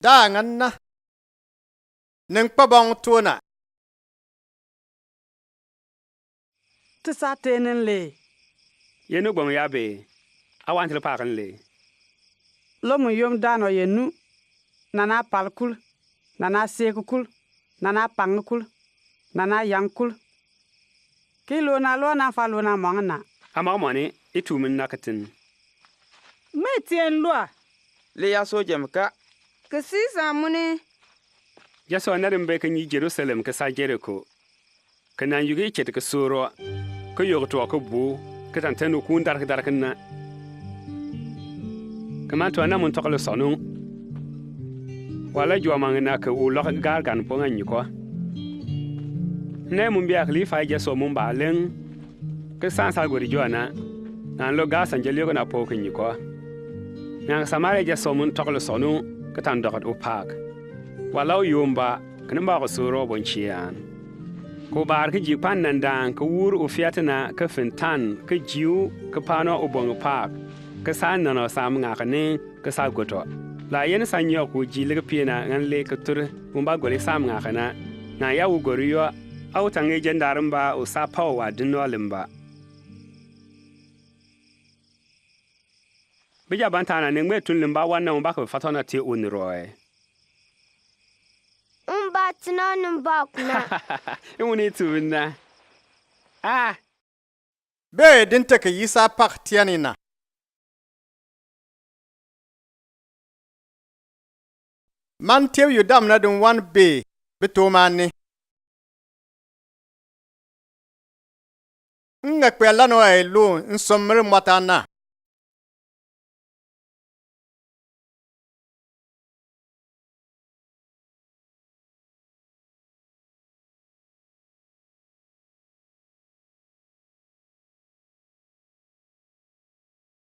Da ngan na. Neng pa bong tuona. Ti sa tenen le. Yenu gbong ya be. Awan til pakan le. Lo mu yom dano yenu. Nana palkul. Nana sekukul. Nana pangkul. Nana yankul. Ki lo na fa lo na mongna. Ama moni itu min nakatin. Me tien lwa. Le ya so jem ka. Ka si samuni. Ya so narin be kan yi Jerusalem ka sa Jericho. Kana yugi chet ka suro. Ka yogo to ka bu. Ka tan tanu kun dar kan na. Kama to na mun tokalo sonu. Wala jo mangna ka u lo gar gan po ngan ko. Ne mun biya khalifa ya so mun ba len. Ka san sa gori jona. Nan lo ga san jeli ko na po kan ko. Nang samare ja so mun tokalo sonu ka tan dokat u pak. Walau yomba kan ba ko suro bon chian. Ko bar ka ji pan nan dan ka wur u fiatna ka fintan ka jiu ka pano u bon pak. Ka san nan sam nga ka ne ka sa goto. La yen san yo ku ji le ka pina ngan le ka tur mun ba gole sam nga kana. Na ya u goriyo au tange jandarin ba u sa pawa dinno limba. Bija bantana ne ngwe tun limba wannan ba ka fatona te unroy. Tina numba kuna. Uni tuna. Ah. Be din take yisa pak tianina. Man tew yu dam na dun wan be bitomani. Nga kwela no ai lu nsomre mwatana.